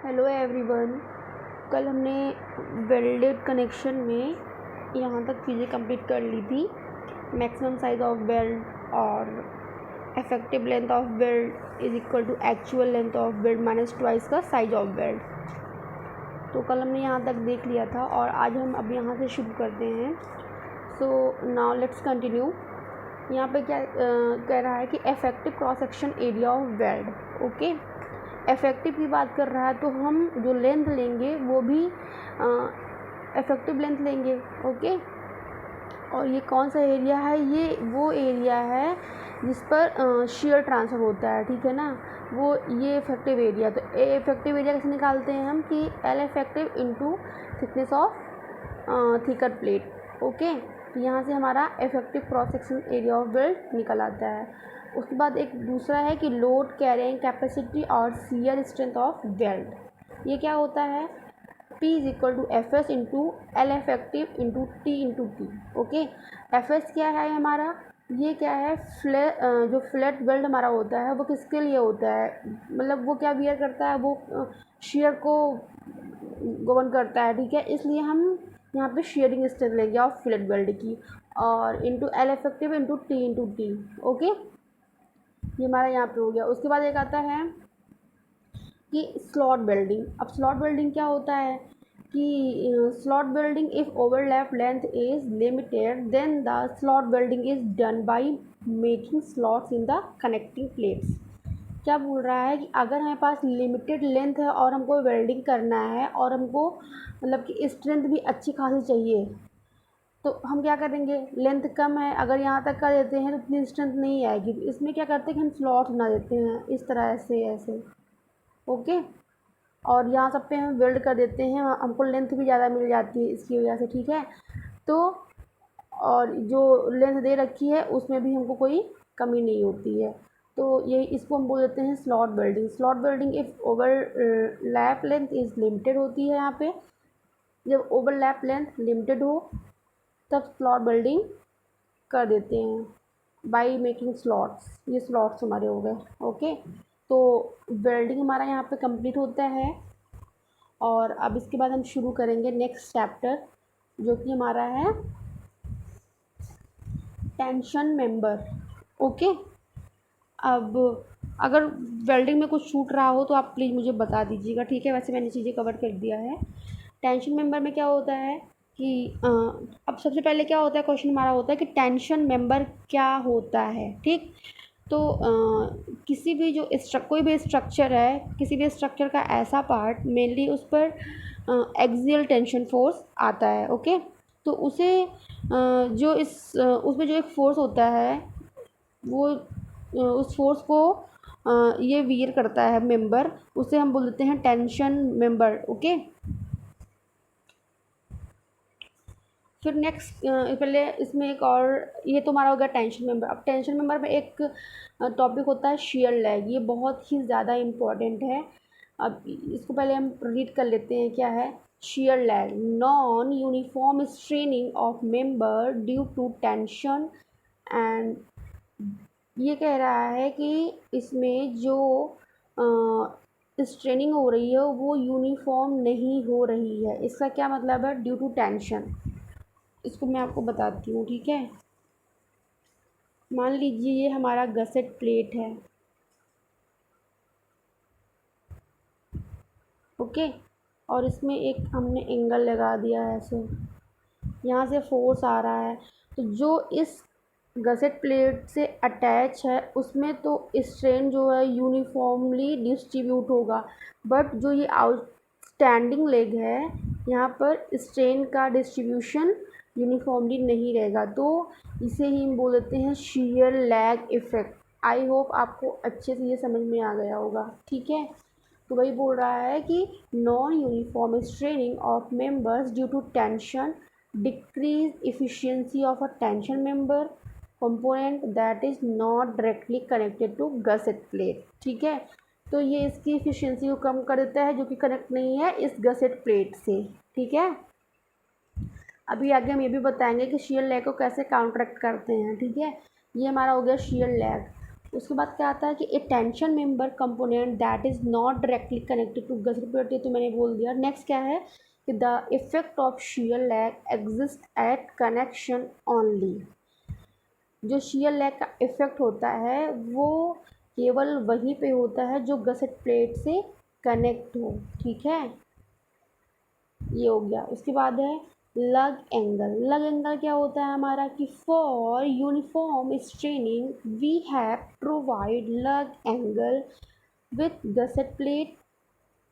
Hello everyone. कल हमने welded connection में यहाँ तक चीज़ें कंप्लीट कर ली थी। मैक्सिमम साइज ऑफ वेल्ड और effective length of weld is equal to actual length of weld minus twice का साइज ऑफ वेल्ड। तो कल हमने यहाँ तक देख लिया था और आज हम अब यहाँ से शुरू करते हैं। So now let's continue. यहाँ पे क्या कह रहा है कि effective cross section area of weld. Okay, effective की बात कर रहा है तो हम जो लेंथ लेंगे वो भी इफेक्टिव लेंथ लेंगे। ओके, और ये कौन सा एरिया है? ये वो एरिया है जिस पर शेयर ट्रांसफ़र होता है, ठीक है ना। वो ये इफेक्टिव एरिया। तो इफेक्टिव एरिया कैसे निकालते हैं हम कि L effective into thickness of thicker plate. Okay, तो यहाँ से हमारा effective cross section area of weld निकल आता है। उसके बाद एक दूसरा है कि लोड कैरिंग कैपेसिटी और शियर स्ट्रेंथ ऑफ वेल्ड। ये क्या होता है? P is equal to F S into L effective into T into T. Okay, F S क्या है हमारा? ये क्या है? जो फ्लैट वेल्ड हमारा होता है वो किसके लिए होता है? मतलब वो क्या बियर करता है? वो शेयर को गवर्न करता है, ठीक है। इसलिए हम यहाँ पे शेयरिंग स्ट्रेंथ लेंगे ऑफ फ्लैट वेल्ड की, और into L effective into T. Okay, ये हमारा यहाँ पे हो गया। उसके बाद एक आता है कि स्लॉट वेल्डिंग। अब स्लॉट वेल्डिंग क्या होता है कि slot welding if overlap length is limited then the slot welding is done by making slots in the connecting plates. क्या बोल रहा है कि अगर हमारे पास लिमिटेड लेंथ है और हमको वेल्डिंग करना है और हमको मतलब कि स्ट्रेंथ भी अच्छी खासी चाहिए, तो हम क्या करेंगे? लेंथ कम है, अगर यहाँ तक कर देते हैं तो इतनी स्ट्रेंथ नहीं आएगी। इसमें क्या करते हैं कि हम स्लॉट बना देते हैं इस तरह से, ऐसे। ओके, और यहाँ सब पे हम वेल्ड कर देते हैं, हमको लेंथ भी ज़्यादा मिल जाती है इसकी वजह से, ठीक है। तो और जो लेंथ दे रखी है उसमें भी हमको कोई कमी नहीं होती है। तो ये इसको हम बोल देते हैं slot welding. Slot welding if overlap length is limited होती है। यहाँ पे जब ओवरलैप लेंथ लिमिटेड हो तब स्लॉट वेल्डिंग कर देते हैं बाई मेकिंग स्लॉट्स। ये स्लॉट्स हमारे हो गए। ओके, तो वेल्डिंग हमारा यहाँ पे कंप्लीट होता है और अब इसके बाद हम शुरू करेंगे नेक्स्ट चैप्टर, जो कि हमारा है टेंशन मेंबर। ओके, अब अगर वेल्डिंग में कुछ छूट रहा हो तो आप प्लीज़ मुझे बता दीजिएगा, ठीक है। वैसे मैंने चीज़ें कवर कर दिया है। टेंशन मेंबर में क्या होता है कि अब सबसे पहले क्या होता है, क्वेश्चन हमारा होता है कि टेंशन मेंबर क्या होता है, ठीक। तो किसी भी जो कोई भी स्ट्रक्चर है, किसी भी स्ट्रक्चर का ऐसा पार्ट मेनली उस पर एक्सियल टेंशन फोर्स आता है। ओके, तो उसे जो उसमें जो एक फोर्स होता है वो उस फोर्स को ये वियर करता है मेंबर, उसे हम बोल देते हैं टेंशन मेंबर। ओके, फिर नेक्स्ट पहले इसमें एक और, ये तो हमारा हो गया टेंशन मेंबर। अब टेंशन मेंबर में एक टॉपिक होता है शियर लैग। ये बहुत ही ज़्यादा इम्पॉर्टेंट है। अब इसको पहले हम रीड कर लेते हैं। क्या है shear lag? Non uniform straining of member due to tension. And ये कह रहा है कि इसमें जो स्ट्रेनिंग हो रही है वो यूनिफॉर्म नहीं हो रही है। इसका क्या मतलब है? Due to tension. इसको मैं आपको बताती हूँ, ठीक है। मान लीजिए ये हमारा गसेट प्लेट है। ओके, और इसमें एक हमने एंगल लगा दिया है ऐसे, यहाँ से फोर्स आ रहा है। तो जो इस गसेट प्लेट से अटैच है उसमें तो स्ट्रेन जो है यूनिफॉर्मली डिस्ट्रीब्यूट होगा, बट जो ये आउटस्टैंडिंग लेग है यहाँ पर स्ट्रेन का डिस्ट्रीब्यूशन यूनिफॉर्मली नहीं रहेगा। तो इसे ही हम बोल देते हैं shear lag effect. I hope आपको अच्छे से ये समझ में आ गया होगा, ठीक है। तो वही बोल रहा है कि non uniform straining of members due to tension decrease efficiency of a tension member component that is not directly connected to gusset plate, ठीक है। तो ये इसकी एफिशिएंसी को कम कर देता है जो कि कनेक्ट नहीं है इस गसेट प्लेट से, ठीक है। अभी आगे हम ये भी बताएंगे कि शियर लैग को कैसे काउंटरैक्ट करते हैं, ठीक है। ये हमारा हो गया शियर लैग। उसके बाद क्या आता है कि a tension member component that is not directly connected to gusset plate, ये तो मैंने बोल दिया। नेक्स्ट क्या है कि the effect of shear lag exist at connection only, जो शियर लैग का इफेक्ट होता है वो केवल वहीं पे होता है जो गसेट प्लेट से कनेक्ट हो, ठीक है, ये हो गया। उसके बाद है लग एंगल। लग एंगल क्या होता है हमारा कि for uniform straining we have provide lug angle with gusset plate,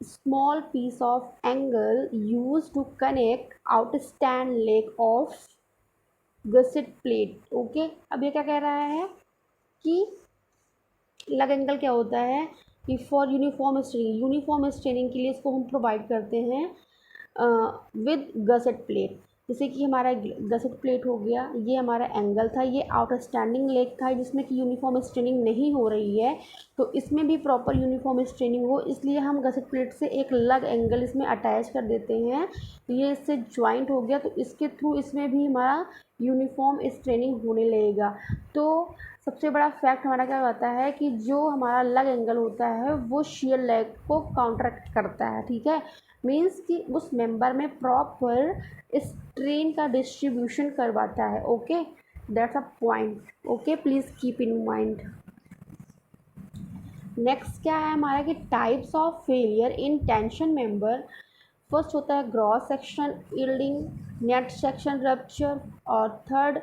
small piece of angle used to connect outstand leg of gusset plate। Okay, अब ये क्या कह रहा है कि लग एंगल क्या होता है कि फॉर यूनिफॉर्म स्ट्रेनिंग के लिए इसको हम प्रोवाइड करते हैं विद गसेट प्लेट। जैसे कि हमारा गसेट प्लेट हो गया, ये हमारा एंगल था, ये आउटस्टैंडिंग लेग था जिसमें कि यूनिफॉर्म स्ट्रेनिंग नहीं हो रही है, तो इसमें भी प्रॉपर यूनिफॉर्म स्ट्रेनिंग हो, इसलिए हम गसेट प्लेट से एक लग एंगल इसमें अटैच कर देते हैं। तो ये इससे ज्वाइंट हो गया, तो इसके थ्रू इसमें भी हमारा यूनिफॉर्म स्ट्रेनिंग होने लगेगा। तो सबसे बड़ा फैक्ट हमारा क्या होता है कि जो हमारा लग एंगल होता है वो शियर लेग को काउंटरैक्ट करता है, ठीक है, मीन्स कि उस मेंबर में प्रॉपर स्ट्रेन का डिस्ट्रीब्यूशन करवाता है। Okay, that's a point. Okay, please keep in mind. Next क्या है हमारा कि types of failure in tension member. First होता है gross section yielding, net section rupture, और third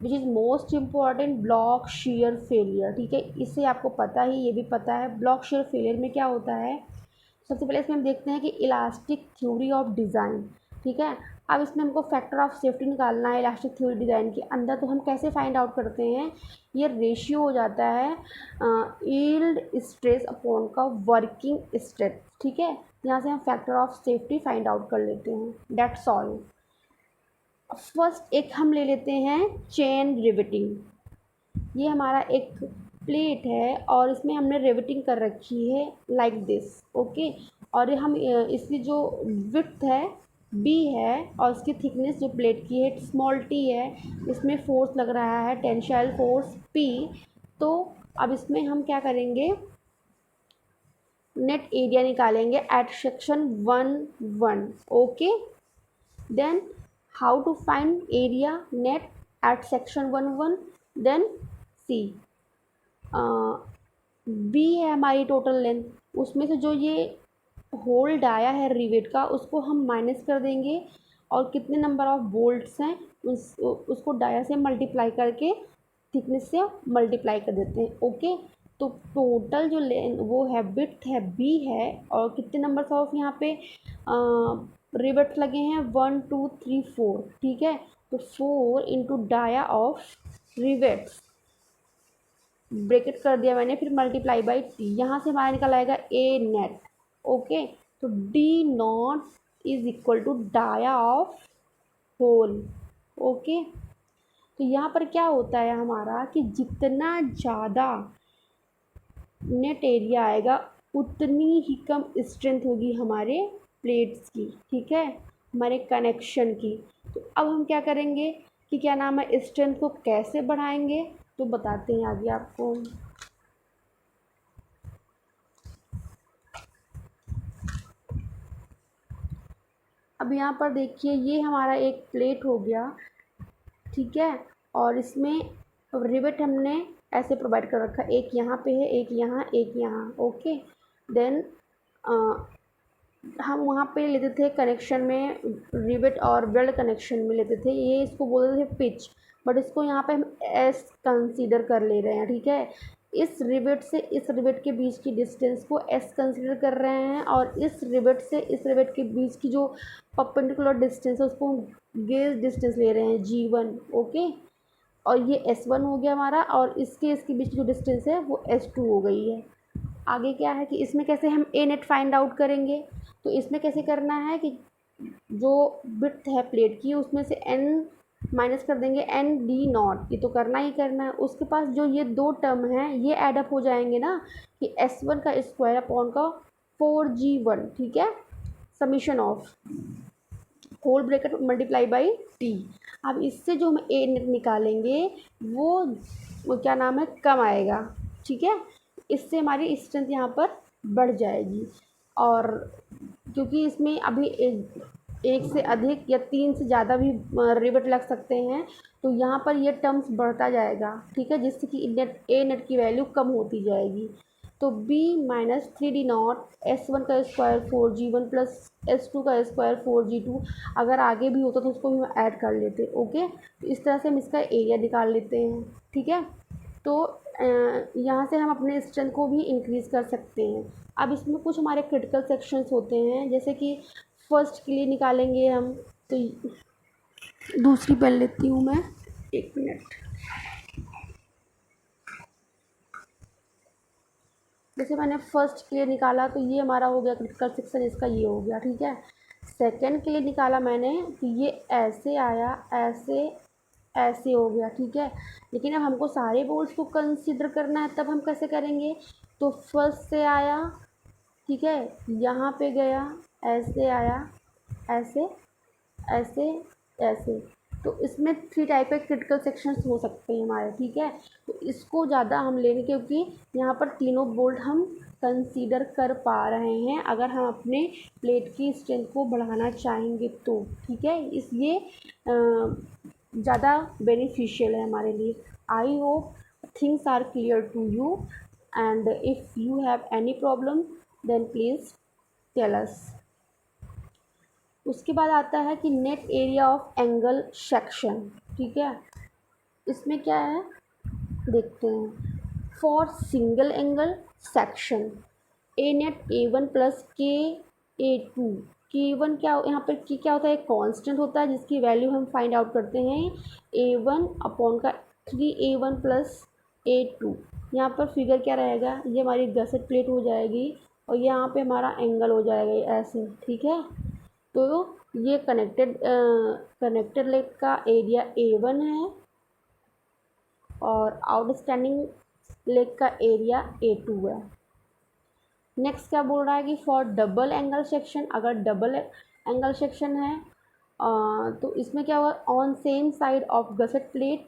which is most important block shear failure, ठीक है, इससे आपको पता ही, ये भी पता है। ब्लॉक शेयर फेलियर में क्या होता है, सबसे पहले इसमें हम देखते हैं कि इलास्टिक थ्योरी ऑफ डिज़ाइन, ठीक है। अब इसमें हमको फैक्टर ऑफ सेफ्टी निकालना है इलास्टिक थ्योरी डिज़ाइन के अंदर, तो हम कैसे फाइंड आउट करते हैं, ये रेशियो हो जाता है यील्ड स्ट्रेस अपॉन का वर्किंग स्ट्रेस, ठीक है। यहाँ से हम factor of safety find out कर लेते हैं, दैट्स ऑल। फर्स्ट एक हम ले लेते हैं चेन रिवेटिंग। ये हमारा एक प्लेट है और इसमें हमने रिवेटिंग कर रखी है लाइक दिस, ओके, और हम इसकी जो विड्थ है बी है और इसकी थिकनेस जो प्लेट की है स्मॉल टी है, इसमें फोर्स लग रहा है टेंसाइल फोर्स पी। तो अब इसमें हम क्या करेंगे, नेट एरिया निकालेंगे at section 1 okay. Then how to find area net at section 1 then C B है हमारी टोटल लेंथ, उसमें से जो ये होल्ड आया है रिवेट का उसको हम माइनस कर देंगे और कितने नंबर ऑफ बोल्ट्स हैं उसको डाया से मल्टीप्लाई करके थिकनेस से मल्टीप्लाई कर देते हैं, ओके। तो टोटल जो लेंथ वो है विड्थ है बी है और कितने नंबर ऑफ यहाँ पे रिवेट्स लगे हैं 1 2 3 4, ठीक है। तो 4 into dia of rivets, bracket कर दिया मैंने, फिर मल्टीप्लाई बाई टी, यहाँ से हमारा निकल आएगा ए नेट, ओके। तो D naught is equal to dia of hole, okay. तो यहाँ पर क्या होता है हमारा कि जितना ज़्यादा नेट एरिया आएगा उतनी ही कम स्ट्रेंथ होगी हमारे प्लेट्स की, ठीक है, हमारे कनेक्शन की। तो अब हम क्या करेंगे कि क्या नाम है स्ट्रेंथ को कैसे बढ़ाएंगे, तो बताते हैं आगे आपको। अब यहाँ पर देखिए ये हमारा एक प्लेट हो गया, ठीक है, और इसमें रिवेट हमने ऐसे प्रोवाइड कर रखा, एक यहाँ पे है, एक यहाँ, एक यहाँ, ओके। देन हम वहाँ पे लेते थे कनेक्शन में रिवेट और वेल्ड कनेक्शन में लेते थे, ये इसको बोलते थे पिच, बट इसको यहाँ पे हम एस कंसीडर कर ले रहे हैं, ठीक है। इस रिवेट से इस रिवेट के बीच की डिस्टेंस को एस कंसीडर कर रहे हैं और इस रिवेट से इस रिवेट के बीच की जो परपेंडिकुलर डिस्टेंस है उसको गेज डिस्टेंस ले रहे हैं G1, ओके। और ये S1 हो गया हमारा और इसके बीच की जो डिस्टेंस है वो S2 हो गई है। आगे क्या है कि इसमें कैसे हम ए नेट फाइंड आउट करेंगे, तो इसमें कैसे करना है कि जो विड्थ है प्लेट की उसमें से n माइनस कर देंगे n डी नॉट, ये तो करना ही करना है। उसके पास जो ये दो टर्म हैं ये एडअप हो जाएंगे ना कि S1 का स्क्वायर अपॉन का 4G1, ठीक है, summation of hole bracket multiply by T. अब इससे जो हम ए नेट निकालेंगे वो क्या नाम है कम आएगा, ठीक है। इससे हमारी स्ट्रेंथ यहाँ पर बढ़ जाएगी। और क्योंकि इसमें अभी एक से अधिक या 3 से ज़्यादा भी रिबट लग सकते हैं, तो यहाँ पर ये टर्म्स बढ़ता जाएगा, ठीक है, जिससे कि ए नेट की वैल्यू कम होती जाएगी। तो b minus 3d not s1 का स्क्वायर 4g1 प्लस s2 का स्क्वायर 4g2, अगर आगे भी होता तो उसको भी हम ऐड कर लेते। ओके, तो इस तरह से हम इसका एरिया निकाल लेते हैं, ठीक है। तो यहाँ से हम अपने स्ट्रेंथ को भी इंक्रीज़ कर सकते हैं। अब इसमें कुछ हमारे क्रिटिकल सेक्शंस होते हैं, जैसे कि फर्स्ट के लिए निकालेंगे हम, तो दूसरी पेन लेती हूँ मैं, 1 मिनट। जैसे मैंने फर्स्ट के लिए निकाला तो ये हमारा हो गया क्रिटिकल सेक्शन, इसका ये हो गया, ठीक है। सेकंड के लिए निकाला मैंने तो ये ऐसे आया, ऐसे ऐसे हो गया, ठीक है। लेकिन अब हमको सारे बोल्ट्स को कंसीडर करना है, तब हम कैसे करेंगे? तो फर्स्ट से आया, ठीक है, यहाँ पे गया, ऐसे आया, ऐसे ऐसे ऐसे। तो इसमें 3 टाइप के क्रिटिकल सेक्शंस हो सकते हैं हमारे, ठीक है। तो इसको ज़्यादा हम लेंगे क्योंकि यहाँ पर तीनों बोल्ट हम कंसीडर कर पा रहे हैं, अगर हम अपने प्लेट की स्ट्रेंथ को बढ़ाना चाहेंगे तो, ठीक है। इसलिए ज़्यादा बेनिफिशियल है हमारे लिए। I hope things are clear to you, and if you have any problem then please tell us. उसके बाद आता है कि net area of angle section, ठीक है। इसमें क्या है देखते हैं। For single angle section A net A1 plus K A2, K1 क्या यहाँ पर की क्या होता है, एक कांस्टेंट होता है जिसकी वैल्यू हम फाइंड आउट करते हैं A1 अपॉन का 3A1 प्लस A2। यहाँ पर फिगर क्या रहेगा, ये हमारी गसेट प्लेट हो जाएगी और यहाँ पे हमारा एंगल हो जाएगा ऐसे, ठीक है। तो ये कनेक्टेड लेग का एरिया A1 है और आउटस्टैंडिंग लेग का एरिया A2 है। नेक्स्ट क्या बोल रहा है कि फॉर डबल एंगल सेक्शन, अगर डबल एंगल सेक्शन है तो इसमें क्या होगा, on same side of gusset plate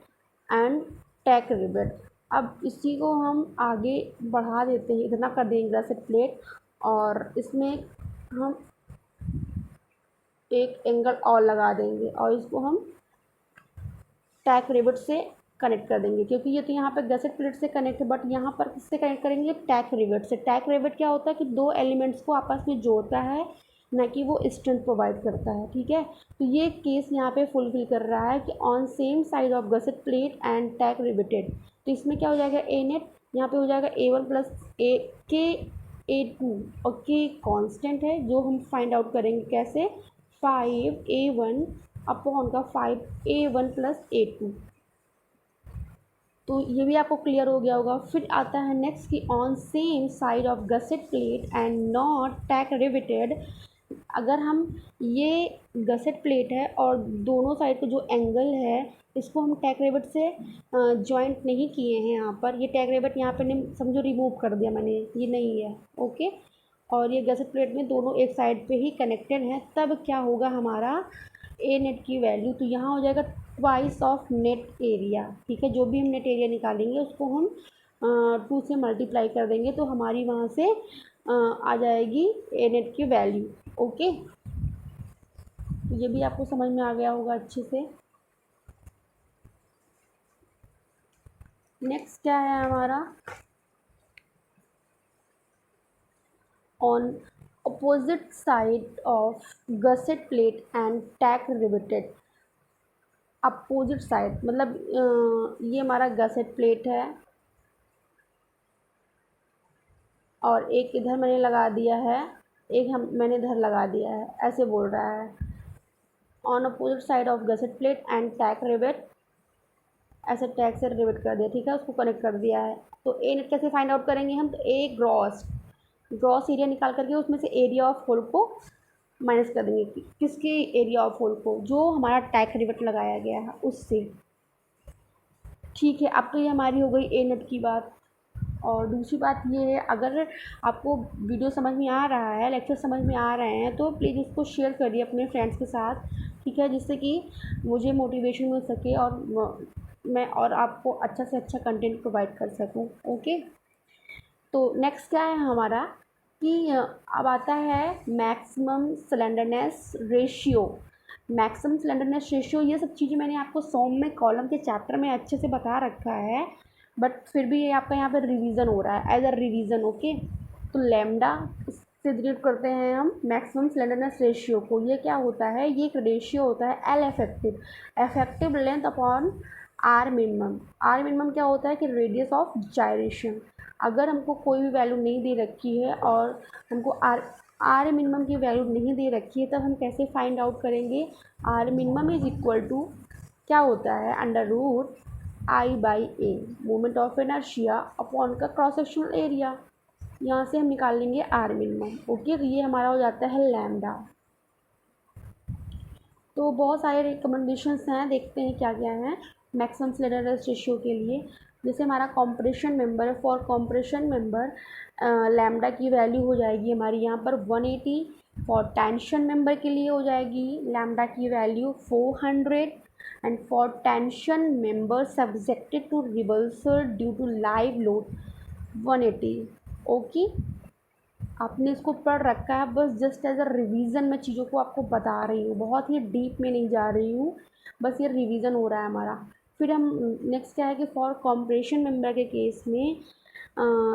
and tack rivet. अब इसी को हम आगे बढ़ा देते हैं, इतना कर देंगे गसेट प्लेट, और इसमें हम एक एंगल और लगा देंगे और इसको हम टैक रिवेट से कनेक्ट कर देंगे, क्योंकि ये तो यहाँ पे गसेट प्लेट से कनेक्ट है, बट यहाँ पर किससे कनेक्ट करेंगे, टैक रिवेट से। टैक रिवेट क्या होता है कि 2 एलिमेंट्स को आपस में जोड़ता है, ना कि वो स्ट्रेंथ प्रोवाइड करता है, ठीक है। तो ये केस यहाँ पे फुलफिल कर रहा है कि on same side of gusset plate and tack riveted. तो इसमें क्या हो जाएगा, ए नेट यहाँ पे हो जाएगा A1 प्लस के A2, और के कॉन्स्टेंट है जो हम फाइंड आउट करेंगे कैसे, 5A1 अपॉन का 5A1 प्लस A2। तो ये भी आपको क्लियर हो गया होगा। फिर आता है नेक्स्ट कि on same side of gusset plate and not tack riveted. अगर हम ये गसेट प्लेट है और दोनों साइड का जो एंगल है इसको हम टैक रिवेट से जॉइंट नहीं किए हैं, यहाँ पर ये टैक रिवेट यहाँ पर समझो रिमूव कर दिया मैंने, ये नहीं है, ओके। और ये गसेट प्लेट में दोनों एक साइड पे ही कनेक्टेड हैं, तब क्या होगा हमारा ए नेट की वैल्यू, तो यहाँ हो जाएगा ट्वाइस ऑफ नेट एरिया, ठीक है। जो भी हम नेट एरिया निकालेंगे उसको हम 2 से मल्टीप्लाई कर देंगे, तो हमारी वहाँ से आ जाएगी ए नेट की वैल्यू, ओके। ये भी आपको समझ में आ गया होगा अच्छे से। नेक्स्ट क्या है हमारा, on opposite side of gusset plate and tack riveted। Opposite side मतलब ये हमारा गसेट प्लेट है और एक इधर मैंने लगा दिया है, एक मैंने इधर लगा दिया है, ऐसे बोल रहा है। On opposite side of gusset plate and tack rivet, ऐसे टैग से रिवेट कर दिया, ठीक है, उसको कनेक्ट कर दिया है। तो ए नेट कैसे फाइंड आउट करेंगे हम, तो ए ग्रॉस एरिया निकाल करके उसमें से एरिया ऑफ होल को माइनस कर देंगे, किसके एरिया ऑफ होल को, जो हमारा टैग रिवेट लगाया गया है उससे, ठीक है। अब तो ये हमारी हो गई ए नेट की बात। और दूसरी बात ये है, अगर आपको वीडियो समझ में आ रहा है, लेक्चर समझ में आ रहे हैं, तो प्लीज़ उसको शेयर करिए अपने फ्रेंड्स के साथ, ठीक है, जिससे कि मुझे मोटिवेशन मिल सके और मैं और आपको अच्छा से अच्छा कंटेंट प्रोवाइड कर सकूं, ओके। तो नेक्स्ट क्या है हमारा कि अब आता है maximum slenderness ratio. Maximum slenderness ratio ये सब चीज़ें मैंने आपको सॉम में कॉलम के चैप्टर में अच्छे से बता रखा है, बट फिर भी ये आपका यहाँ पर रिवीजन हो रहा है एज अ रिवीजन। ओके, तो लैम्डा से डिनोट करते हैं हम मैक्सिमम स्लेंडरनेस रेशियो को। ये क्या होता है, ये एक रेशियो होता है L effective, effective length upon R minimum. R minimum क्या होता है कि रेडियस ऑफ जायरेशन। अगर हमको कोई भी वैल्यू नहीं दे रखी है और हमको आर मिनिमम की वैल्यू नहीं दे रखी है, तब हम कैसे फाइंड आउट करेंगे। R minimum is equal to क्या होता है, under root I by A, moment of inertia upon का क्रॉस सेक्शनल एरिया। यहाँ से हम निकाल लेंगे आर मिनिमम। ओके, तो ये हमारा हो जाता है लैम्डा। तो बहुत सारे रिकमेंडेशंस हैं, देखते हैं क्या क्या हैं मैक्सिमम स्लेंडरनेस रेशियो के लिए। जैसे हमारा कॉम्प्रेशन मेंबर है, फॉर कॉम्प्रेशन मेंबर लैम्डा की वैल्यू हो जाएगी हमारी यहाँ पर 180। फॉर टेंशन मेंबर के लिए हो जाएगी लैम्डा की value 400। And for tension member subjected to reversal due to live load 180। Okay, आपने इसको पढ़ रखा है, बस जस्ट एज अ रिवीजन मैं चीज़ों को आपको बता रही हूँ, बहुत ही डीप में नहीं जा रही हूँ, बस ये रिवीजन हो रहा है हमारा। फिर हम नेक्स्ट क्या है कि फॉर कॉम्प्रेशन मेंबर के केस में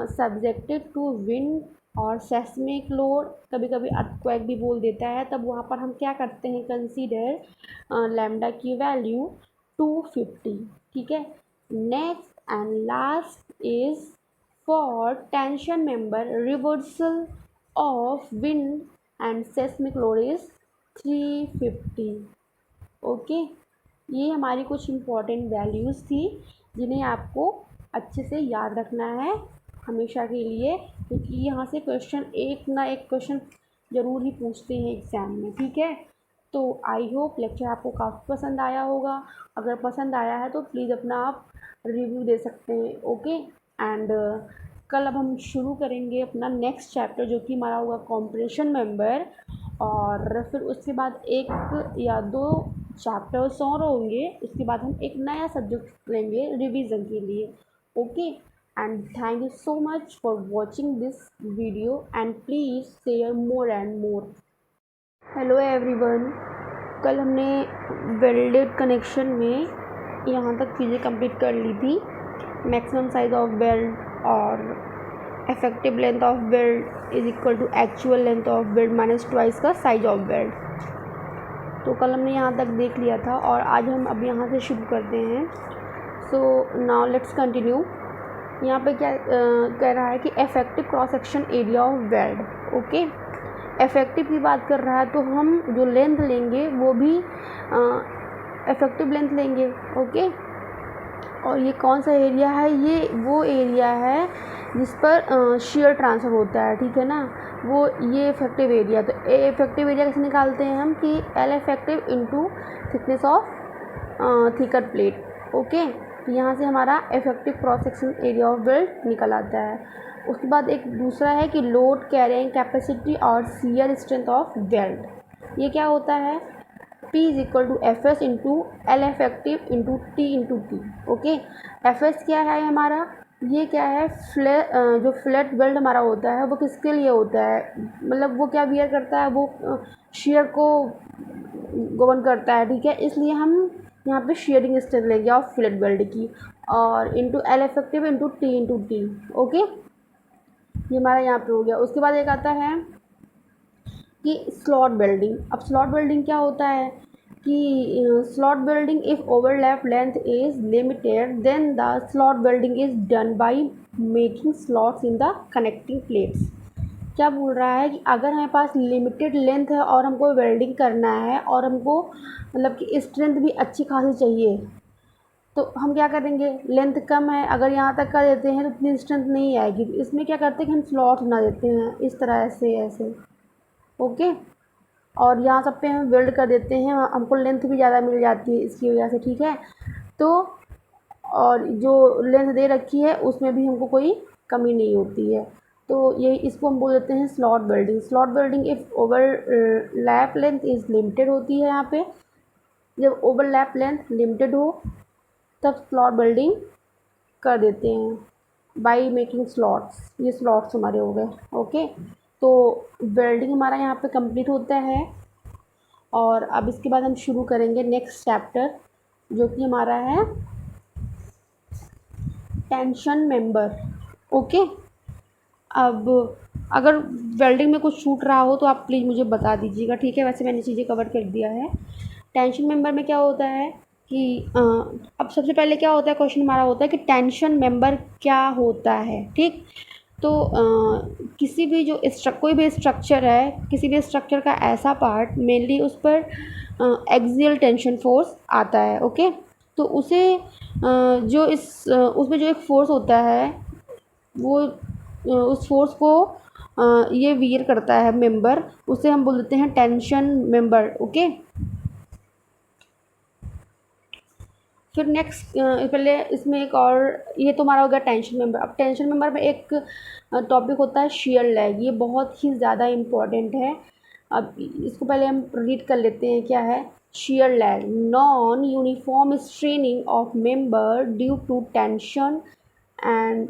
सब्जेक्टेड टू विंड और सेस्मिक लोड, कभी कभी अर्थक्वेक भी बोल देता है, तब वहाँ पर हम क्या करते हैं, कंसीडर लैम्डा की वैल्यू 250। ठीक है, next and last is for tension member reversal of wind and seismic load is 350। Okay, ये हमारी कुछ इम्पोर्टेंट वैल्यूज़ थी जिन्हें आपको अच्छे से याद रखना है हमेशा के लिए, क्योंकि यहाँ से क्वेश्चन एक ना एक क्वेश्चन ज़रूर ही पूछते हैं एग्ज़ाम में। ठीक है, तो आई होप लेक्चर आपको काफ़ी पसंद आया होगा। अगर पसंद आया है तो प्लीज़ अपना आप रिव्यू दे सकते हैं। ओके, एंड कल अब हम शुरू करेंगे अपना नेक्स्ट चैप्टर जो कि हमारा होगा कॉम्प्रेशन मेंबर, और फिर उसके बाद एक या दो चैप्टर्स और होंगे, उसके बाद हम एक नया सब्जेक्ट लेंगे रिवीजन के लिए। Okay, and thank you so much for watching this video and please share more and more. Hello everyone, कल हमने वेल्डेड कनेक्शन में यहाँ तक चीज़ें कंप्लीट कर ली थी, मैक्सिमम साइज ऑफ वेल्ड और effective length of weld is equal to actual length of weld minus twice का साइज ऑफ वेल्ड। तो कल हमने यहाँ तक देख लिया था और आज हम अब यहाँ से शुरू करते हैं। So now let's continue. यहाँ पे क्या कह रहा है कि effective cross section area of weld. Okay, effective की बात कर रहा है तो हम जो लेंथ लेंगे वो भी इफेक्टिव लेंथ लेंगे। ओके, और ये कौन सा एरिया है, ये वो एरिया है जिस पर शेयर ट्रांसफ़र होता है। ठीक है ना, वो ये इफेक्टिव एरिया। तो इफेक्टिव एरिया कैसे निकालते हैं हम कि L effective into thickness of thicker plate. Okay, तो यहाँ से हमारा effective cross section area of weld निकल आता है। उसके बाद एक दूसरा है कि लोड कैरिंग कैपेसिटी और शियर स्ट्रेंथ ऑफ वेल्ड। ये क्या होता है, P is equal to F S into L effective into T into T. Okay, F S क्या है हमारा, ये क्या है, जो फ्लैट वेल्ड हमारा होता है वो किसके लिए होता है, मतलब वो क्या बियर करता है, वो शेयर को गवर्न करता है। ठीक है, इसलिए हम यहाँ पे शेयरिंग स्ट्रेंथ लेंगे ऑफ फ्लैट वेल्ड की, और into L effective into T. Okay, ये हमारा यहाँ पे हो गया। उसके बाद एक आता है कि स्लॉट वेल्डिंग। अब स्लॉट वेल्डिंग क्या होता है कि slot welding if overlap length is limited then the slot welding is done by making slots in the connecting plates. क्या बोल रहा है कि अगर हमारे पास लिमिटेड लेंथ है और हमको वेल्डिंग करना है और हमको मतलब कि स्ट्रेंथ भी अच्छी खासी चाहिए, तो हम क्या करेंगे, लेंथ कम है अगर यहाँ तक कर देते हैं तो इतनी स्ट्रेंथ नहीं आएगी। इसमें क्या करते हैं कि हम स्लॉट बना देते हैं इस तरह से ऐसे। ओके, और यहाँ सब पे हम वेल्ड कर देते हैं, हमको लेंथ भी ज़्यादा मिल जाती है इसकी वजह से। ठीक है, तो और जो लेंथ दे रखी है उसमें भी हमको कोई कमी नहीं होती है, तो ये इसको हम बोल देते हैं slot welding. Slot welding if overlap length is limited होती है। यहाँ पे जब ओवरलैप लेंथ लिमिटेड हो तब स्लॉट वेल्डिंग कर देते हैं। बाई मेकिंग स्लॉट्स, ये स्लॉट्स हमारे हो गए। ओके, तो वेल्डिंग हमारा यहाँ पे कंप्लीट होता है। और अब इसके बाद हम शुरू करेंगे नेक्स्ट चैप्टर, जो कि हमारा है टेंशन मेंबर। ओके, अब अगर वेल्डिंग में कुछ छूट रहा हो तो आप प्लीज़ मुझे बता दीजिएगा, ठीक है। वैसे मैंने चीज़ें कवर कर दिया है। टेंशन मेंबर में क्या होता है कि अब सबसे पहले क्या होता है, क्वेश्चन हमारा होता है कि टेंशन मेंबर क्या होता है, ठीक। तो किसी भी जो कोई भी स्ट्रक्चर है, किसी भी स्ट्रक्चर का ऐसा पार्ट मेनली उस पर एक्सियल टेंशन फोर्स आता है। ओके, तो उसे जो उसमें जो एक फोर्स होता है वो उस फोर्स को ये वियर करता है मेंबर, उसे हम बोल देते हैं टेंशन मेंबर। ओके, फिर नेक्स्ट पहले इसमें एक और, ये तो हमारा हो गया टेंशन मेंबर। अब टेंशन मेंबर में एक टॉपिक होता है शियर लैग, ये बहुत ही ज़्यादा इम्पॉर्टेंट है। अब इसको पहले हम रीड कर लेते हैं, क्या है shear lag. Non uniform straining of member due to tension and,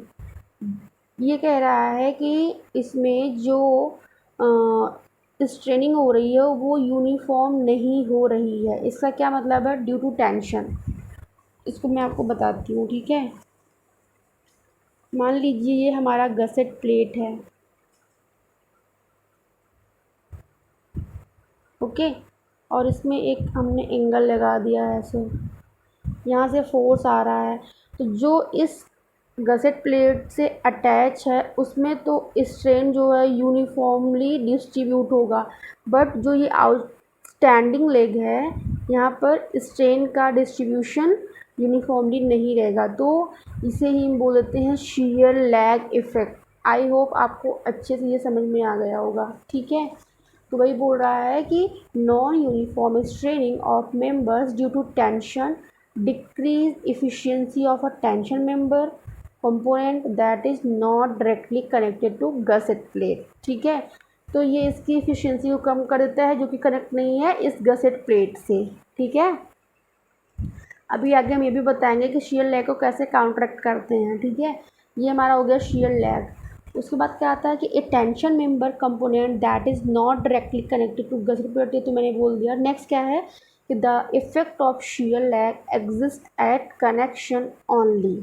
ये कह रहा है कि इसमें जो स्ट्रेनिंग हो रही है वो यूनिफॉर्म नहीं हो रही है। इसका क्या मतलब है, ड्यू टू टेंशन। इसको मैं आपको बताती हूँ, ठीक है। मान लीजिए ये हमारा गसेट प्लेट है। ओके, और इसमें एक हमने एंगल लगा दिया है ऐसे, यहाँ से फोर्स आ रहा है, तो जो इस गसेट प्लेट से अटैच है उसमें तो स्ट्रेन जो है यूनिफॉर्मली डिस्ट्रीब्यूट होगा। बट जो ये आउटस्टैंडिंग लेग है, यहाँ पर स्ट्रेन का डिस्ट्रीब्यूशन यूनिफॉर्मली नहीं रहेगा, तो इसे ही हम बोल देते हैं shear lag effect. I hope आपको अच्छे से ये समझ में आ गया होगा, ठीक है। तो वही बोल रहा है कि non uniform straining of members due to tension decrease efficiency of a tension member component that is not directly connected to gusset plate, ठीक है। तो ये इसकी एफिशिएंसी को कम कर देता है जो कि कनेक्ट नहीं है इस गसेट प्लेट से, ठीक है। अभी आगे हम ये भी बताएंगे कि शियर लैग को कैसे काउंटरैक्ट करते हैं, ठीक है। ये हमारा हो गया शियर लैग। उसके बाद क्या आता है कि a tension member component that is not directly connected to gusset plate, ये तो मैंने बोल दिया। नेक्स्ट क्या है कि the effect of shear lag exist at connection only.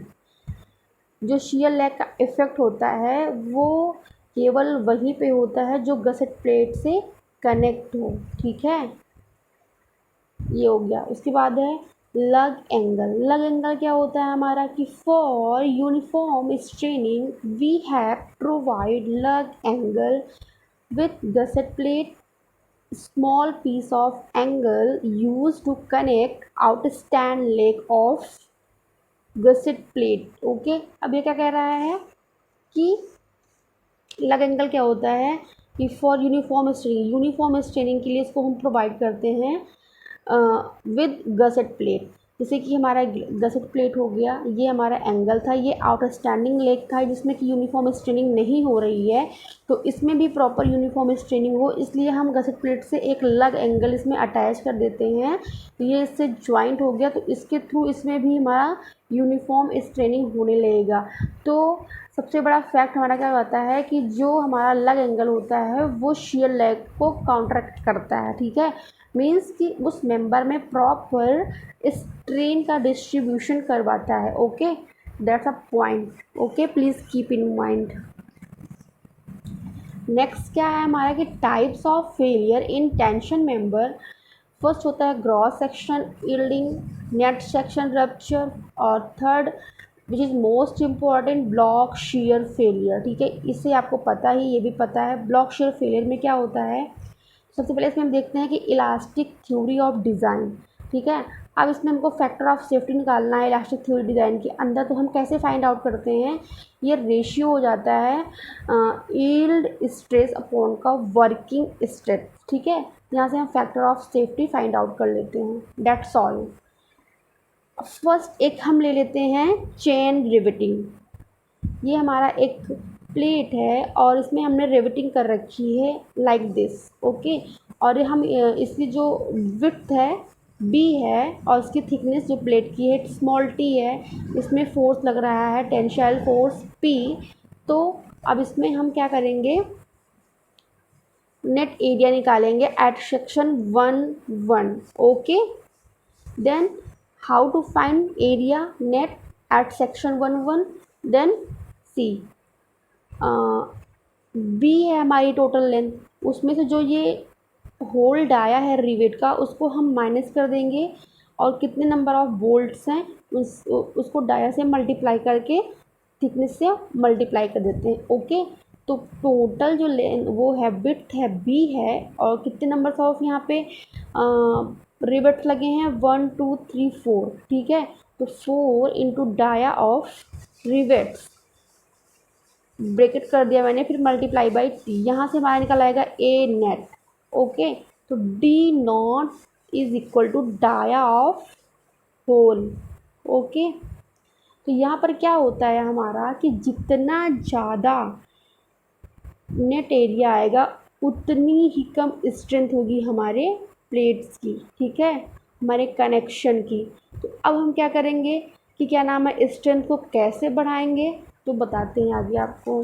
जो शियर लैग का इफेक्ट होता है वो केवल वहीं पे होता है जो गसेट प्लेट से कनेक्ट हो, ठीक है। ये हो गया। उसके बाद है लग एंगल। लग एंगल क्या होता है हमारा कि for uniform straining we have provide lug angle with gusset plate, small piece of angle used to connect outstand leg of gusset plate। Okay, अब ये क्या कह रहा है कि लग एंगल क्या होता है कि फॉर यूनिफॉर्म स्ट्रेनिंग के लिए इसको हम प्रोवाइड करते हैं विद गसेट प्लेट। जैसे कि हमारा गसेट प्लेट हो गया, ये हमारा एंगल था, ये आउटस्टैंडिंग लेग था जिसमें कि यूनिफॉर्म स्ट्रेनिंग नहीं हो रही है, तो इसमें भी प्रॉपर यूनिफॉर्म स्ट्रेनिंग हो, इसलिए हम गसेट प्लेट से एक लग एंगल इसमें अटैच कर देते हैं। तो ये इससे ज्वाइंट हो गया, तो इसके थ्रू इसमें भी हमारा यूनिफॉर्म स्ट्रेनिंग होने लगेगा। तो सबसे बड़ा फैक्ट हमारा क्या होता है कि जो हमारा लग एंगल होता है वो शियर लैग को काउंटरैक्ट करता है, ठीक है। मीन्स कि उस मेंबर में प्रॉपर स्ट्रेन का डिस्ट्रीब्यूशन करवाता है। Okay, that's a point. Okay, please keep in mind. Next क्या है हमारा कि types of failure in tension member. First होता है gross section yielding, net section rupture, और third which is most important block shear failure, ठीक है। इससे आपको पता ही, ये भी पता है ब्लॉक शेयर फेलियर में क्या होता है। सबसे पहले इसमें हम देखते हैं कि इलास्टिक थ्योरी ऑफ डिज़ाइन, ठीक है। अब इसमें हमको फैक्टर ऑफ सेफ्टी निकालना है इलास्टिक थ्योरी डिज़ाइन के अंदर, तो हम कैसे फाइंड आउट करते हैं, ये रेशियो हो जाता है यील्ड स्ट्रेस अपॉन का वर्किंग स्ट्रेस, ठीक है। यहाँ से हम factor of safety find out कर लेते हैं, दैट्स ऑल। फर्स्ट एक हम ले लेते हैं चेन रिवेटिंग। ये हमारा एक प्लेट है और इसमें हमने रिवेटिंग कर रखी है लाइक दिस, ओके। और हम इसकी जो विड्थ है बी है और उसकी थिकनेस जो प्लेट की है स्मॉल टी है, इसमें फोर्स लग रहा है टेंसाइल फोर्स पी। तो अब इसमें हम क्या करेंगे, नेट एरिया निकालेंगे at section 1 1। Okay, then how to find area net at section 1 1। Then C, B है हमारी टोटल लेंथ, उसमें से जो ये होल्ड आया है रिवेट का उसको हम माइनस कर देंगे और कितने नंबर ऑफ बोल्ट्स हैं उसको डाया से मल्टीप्लाई करके थिकनेस से मल्टीप्लाई कर देते हैं। ओके, तो टोटल जो लेंथ वो है विड्थ है बी है और कितने नंबर ऑफ यहाँ पे रिवेट्स लगे हैं 1 2 3 4। ठीक है, तो 4 into dia of rivets, bracket कर दिया मैंने, फिर मल्टीप्लाई बाई टी, यहाँ से हमारा निकल आएगा ए नेट। ओके, तो D naught is equal to dia of hole. Okay, तो यहाँ पर क्या होता है हमारा कि जितना ज़्यादा नेट एरिया आएगा उतनी ही कम स्ट्रेंथ होगी हमारे प्लेट्स की। ठीक है, हमारे कनेक्शन की। तो अब हम क्या करेंगे कि क्या नाम है, स्ट्रेंथ को कैसे बढ़ाएंगे तो बताते हैं आगे आपको।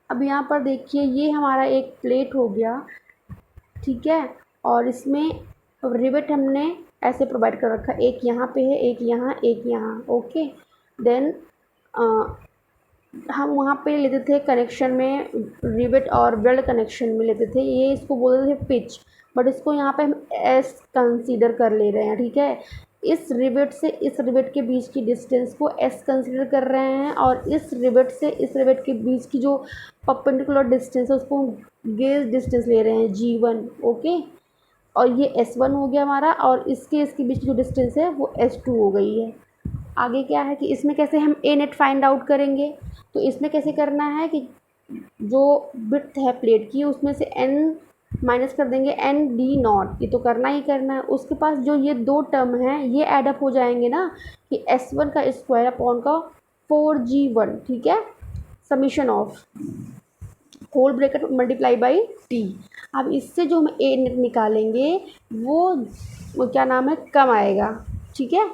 अब यहाँ पर देखिए ये हमारा एक प्लेट हो गया। ठीक है, और इसमें रिवेट हमने ऐसे प्रोवाइड कर रखा, एक यहाँ पे है, एक यहाँ, एक यहाँ। ओके, देन हम वहाँ पे लेते थे कनेक्शन में रिवेट और वेल्ड कनेक्शन में लेते थे, ये इसको बोलते थे पिच, बट इसको यहाँ पे हम एस कंसीडर कर ले रहे हैं। ठीक है, इस रिवेट से इस रिवेट के बीच की डिस्टेंस को एस कंसीडर कर रहे हैं और इस रिवेट से इस रिवेट के बीच की जो परपेंडिकुलर डिस्टेंस है उसको गेज डिस्टेंस ले रहे हैं G1। ओके, और ये S1 हो गया हमारा और इसके बीच की जो डिस्टेंस है वो S2 हो गई है। आगे क्या है कि इसमें कैसे हम ए नेट फाइंड आउट करेंगे, तो इसमें कैसे करना है कि जो विड्थ है प्लेट की उसमें से n माइनस कर देंगे n डी नॉट, ये तो करना ही करना है। उसके पास जो ये दो टर्म हैं ये एडअप हो जाएंगे ना कि S1 का स्क्वायर अपॉन का 4G1। ठीक है, summation of hole bracket multiply by T. अब इससे जो हम ए नेट निकालेंगे वो क्या नाम है कम आएगा। ठीक है,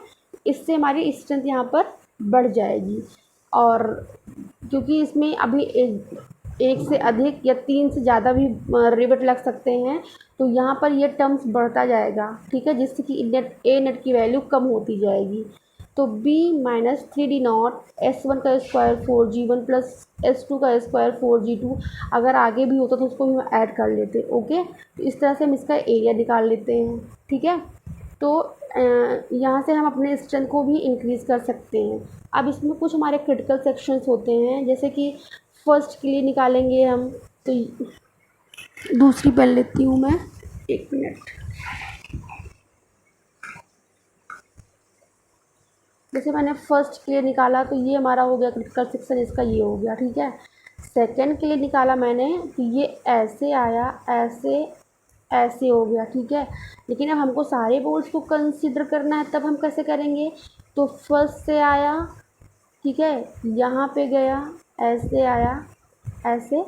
इससे हमारी स्ट्रेंथ यहाँ पर बढ़ जाएगी और क्योंकि इसमें अभी एक से अधिक या 3 से ज़्यादा भी रिवेट लग सकते हैं तो यहाँ पर ये टर्म्स बढ़ता जाएगा। ठीक है, जिससे कि ए नेट की वैल्यू कम होती जाएगी। तो b minus 3d not S1 का स्क्वायर 4G1 प्लस S2 का स्क्वायर 4G2, अगर आगे भी होता तो उसको भी हम ऐड कर लेते। ओके, तो इस तरह से हम इसका एरिया निकाल लेते हैं। ठीक है, तो यहाँ से हम अपने स्ट्रेंथ को भी इंक्रीज़ कर सकते हैं। अब इसमें कुछ हमारे क्रिटिकल सेक्शंस होते हैं, जैसे कि फर्स्ट के लिए निकालेंगे हम, तो दूसरी पेन लेती हूँ मैं, 1 मिनट। जैसे मैंने फर्स्ट के लिए निकाला तो ये हमारा हो गया क्रिटिकल सेक्शन, इसका ये हो गया। ठीक है, सेकंड के लिए निकाला मैंने तो ये ऐसे आया, ऐसे ऐसे हो गया। ठीक है, लेकिन अब हमको सारे बोल्ट्स को कंसीडर करना है, तब हम कैसे करेंगे, तो फर्स्ट से आया, ठीक है, यहाँ पे गया, ऐसे आया, ऐसे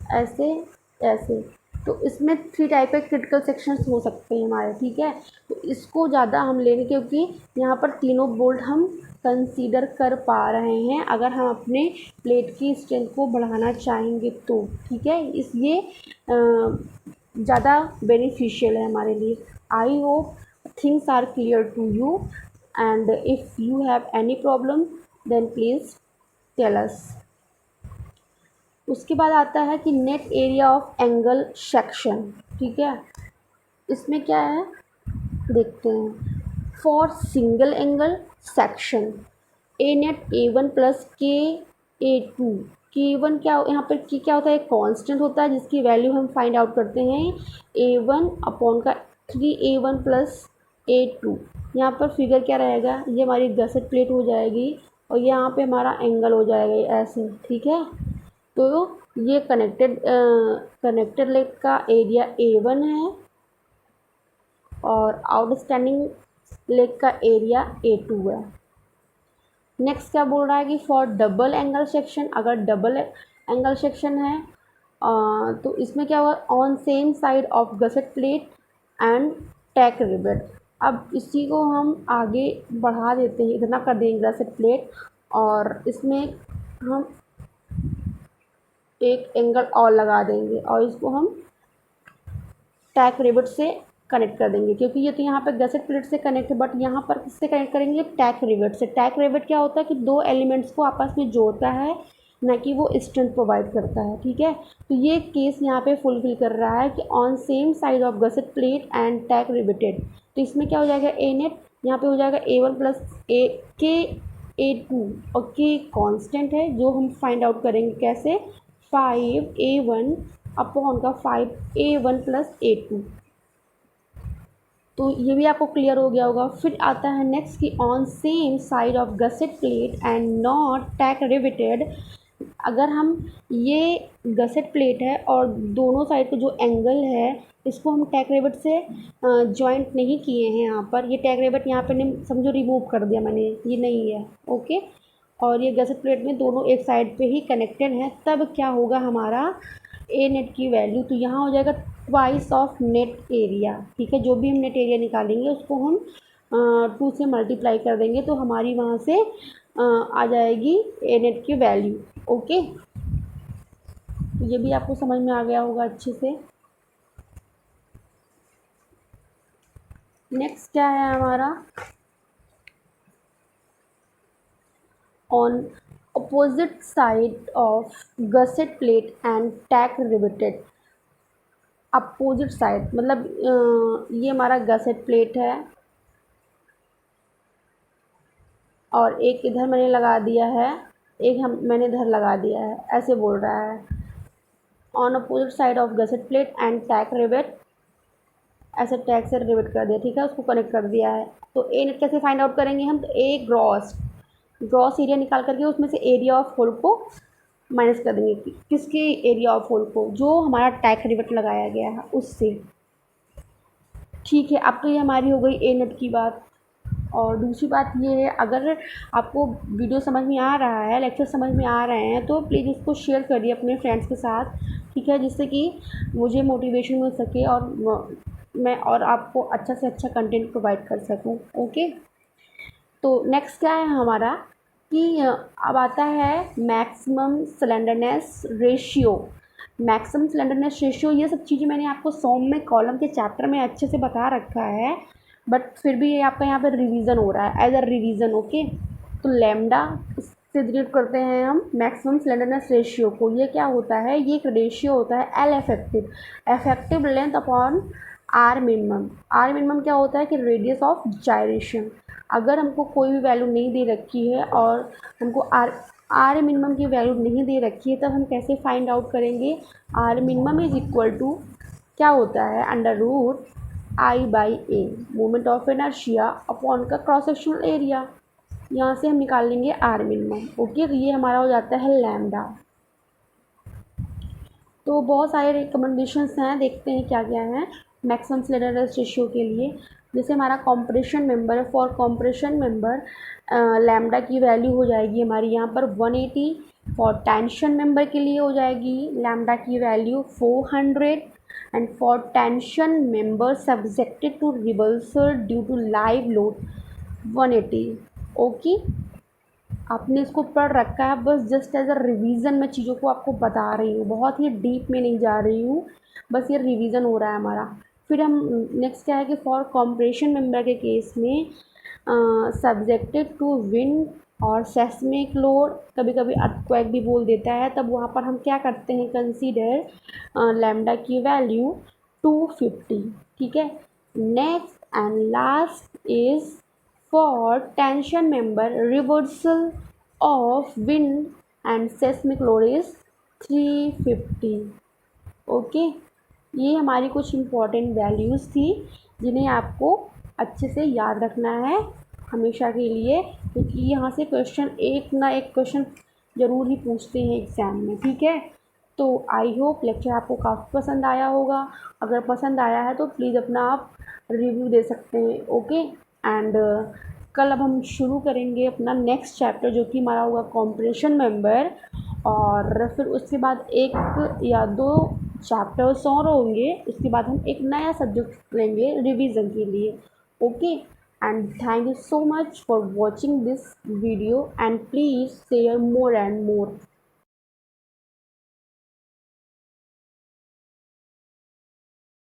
ऐसे ऐसे। तो इसमें 3 टाइप के क्रिटिकल सेक्शंस हो सकते हैं हमारे। ठीक है, तो इसको ज़्यादा हम लेंगे क्योंकि यहाँ पर तीनों बोल्ट हम कंसीडर कर पा रहे हैं अगर हम अपने प्लेट की स्ट्रेंथ को बढ़ाना चाहेंगे तो। ठीक है, ये ज़्यादा बेनिफिशियल है हमारे लिए। I hope things are clear to you and if you have any problem then please tell us. उसके बाद आता है कि net area of angle section. ठीक है, इसमें क्या है देखते हैं। For single angle section A net A1 plus KA2। K1 क्या यहाँ पर की क्या होता है, एक कांस्टेंट होता है जिसकी वैल्यू हम फाइंड आउट करते हैं A1 अपॉन का 3A1 प्लस A2। यहाँ पर फिगर क्या रहेगा, ये हमारी गसेट प्लेट हो जाएगी और यहाँ पे हमारा एंगल हो जाएगा ऐसे। ठीक है, तो ये कनेक्टेड लेग का एरिया A1 है और आउटस्टैंडिंग लेग का एरिया A2 है। नेक्स्ट क्या बोल रहा है कि फॉर डबल एंगल सेक्शन, अगर डबल एंगल सेक्शन है। तो इसमें क्या होगा, on same side of gusset plate and tack rivet. अब इसी को हम आगे बढ़ा देते हैं, इतना कर देंगे गसेट प्लेट, और इसमें हम एक एंगल और लगा देंगे और इसको हम टैक रिवेट से कनेक्ट कर देंगे, क्योंकि ये तो यहाँ पे गसेट प्लेट से कनेक्ट है, बट यहाँ पर किससे कनेक्ट करेंगे, टैक रिवेट से। टैक रिवेट क्या होता है कि दो एलिमेंट्स को आपस में जोड़ता है, ना कि वो स्ट्रेंथ प्रोवाइड करता है। ठीक है, तो ये केस यहाँ पे फुलफिल कर रहा है कि on same side of gusset plate and tack riveted. तो इसमें क्या हो जाएगा, ए नेट यहाँ पे हो जाएगा A1 प्लस ए के A2, और के कांस्टेंट है जो हम फाइंड आउट करेंगे कैसे, 5A1 अपॉन का 5A1 प्लस A2। तो ये भी आपको क्लियर हो गया होगा। फिर आता है नेक्स्ट कि on same side of gusset plate and not tack riveted. अगर हम ये गसेट प्लेट है और दोनों साइड का जो एंगल है इसको हम टैक रिवेट से जॉइंट नहीं किए हैं, यहाँ पर ये टैक रिवेट यहाँ पे नहीं, समझो रिमूव कर दिया मैंने, ये नहीं है। ओके, और ये गसेट प्लेट में दोनों एक साइड पे ही कनेक्टेड हैं, तब क्या होगा हमारा ए नेट की वैल्यू, तो यहाँ हो जाएगा ट्वाइस ऑफ नेट एरिया। ठीक है, जो भी हम नेट एरिया निकालेंगे उसको हम 2 से मल्टीप्लाई कर देंगे, तो हमारी वहाँ से आ जाएगी ए नेट की वैल्यू। ओके, तो ये भी आपको समझ में आ गया होगा अच्छे से। नेक्स्ट क्या है हमारा, on opposite side of gusset plate and tack riveted. Opposite side मतलब ये हमारा गसेट प्लेट है और एक इधर मैंने लगा दिया है, एक मैंने इधर लगा दिया है, ऐसे बोल रहा है। On opposite side of gusset plate and tack rivet, ऐसे टैग से रिलेट कर दिया। ठीक है, उसको कनेक्ट कर दिया है। तो ए नेट कैसे फाइंड आउट करेंगे हम, तो ए ग्रॉस एरिया निकाल करके उसमें से एरिया ऑफ होल को माइनस कर देंगे। किसके एरिया ऑफ होल को, जो हमारा टैग रिवेट लगाया गया है उससे। ठीक है, अब तो ये हमारी हो गई ए नेट की बात। और दूसरी बात ये है, अगर आपको वीडियो समझ में आ रहा है, लेक्चर समझ में आ रहे हैं, तो प्लीज़ इसको शेयर करिए अपने फ्रेंड्स के साथ। ठीक है, जिससे कि मुझे मोटिवेशन मिल सके और मैं और आपको अच्छा से अच्छा कंटेंट प्रोवाइड कर सकूं। ओके, तो नेक्स्ट क्या है हमारा कि अब आता है maximum slenderness ratio. Maximum slenderness ratio, ये सब चीज़ें मैंने आपको सॉम में कॉलम के चैप्टर में अच्छे से बता रखा है, बट फिर भी ये आपका यहाँ पर रिवीजन हो रहा है, एज अ रिवीजन। ओके, तो लैम्डा से डिनोट करते हैं हम मैक्सिमम स्लेंडरनेस रेशियो को। ये क्या होता है, ये एक रेशियो होता है L effective length upon R minimum. R minimum क्या होता है कि रेडियस ऑफ जायरेशन। अगर हमको कोई भी वैल्यू नहीं दे रखी है और हमको आर मिनिमम की वैल्यू नहीं दे रखी है, तब हम कैसे फाइंड आउट करेंगे, R minimum is equal to क्या होता है, under root I by A, moment of inertia upon का क्रॉस सेक्शनल एरिया। यहाँ से हम निकाल लेंगे आर मिनिमम। ओके, तो ये हमारा हो जाता है लैम्डा। तो बहुत सारे रिकमेंडेशंस हैं, देखते हैं क्या क्या है मैक्सिमम स्लेंडरनेस रेशियो के लिए। जैसे हमारा कॉम्प्रेशन मेंबर है, फॉर कॉम्प्रेशन मेंबर लैम्डा की वैल्यू हो जाएगी हमारी यहाँ पर 180। फॉर टेंशन मेंबर के लिए हो जाएगी लैम्डा की value 400, and for tension member subjected to reversal due to live load 180। Okay, आपने इसको पढ़ रखा है, बस जस्ट एज अ रिवीजन मैं चीज़ों को आपको बता रही हूँ, बहुत ही डीप में नहीं जा रही हूँ, बस ये रिवीजन हो रहा है हमारा। फिर हम नेक्स्ट क्या है कि फॉर कॉम्प्रेशन मेंबर के केस में सब्जेक्टेड टू विंड और सेस्मिक लोड, कभी कभी अर्थक्वेक भी बोल देता है, तब वहाँ पर हम क्या करते हैं, कंसीडर लैम्डा की वैल्यू 250। ठीक है, next and last is for tension member reversal of wind and seismic load is 350। Okay, ये हमारी कुछ इम्पॉर्टेंट वैल्यूज़ थी जिन्हें आपको अच्छे से याद रखना है हमेशा के लिए, क्योंकि यहाँ से क्वेश्चन एक ना एक क्वेश्चन ज़रूर ही पूछते हैं एग्ज़ाम में। ठीक है, तो आई होप लेक्चर आपको काफ़ी पसंद आया होगा। अगर पसंद आया है तो प्लीज़ अपना आप रिव्यू दे सकते हैं। ओके, एंड कल अब हम शुरू करेंगे अपना नेक्स्ट चैप्टर, जो कि हमारा होगा कॉम्प्रेशन मेंबर, और फिर उसके बाद एक या दो चैप्टर्स और होंगे, उसके बाद हम एक नया सब्जेक्ट लेंगे रिवीजन के लिए। Okay, and thank you so much for watching this video and please share more and more.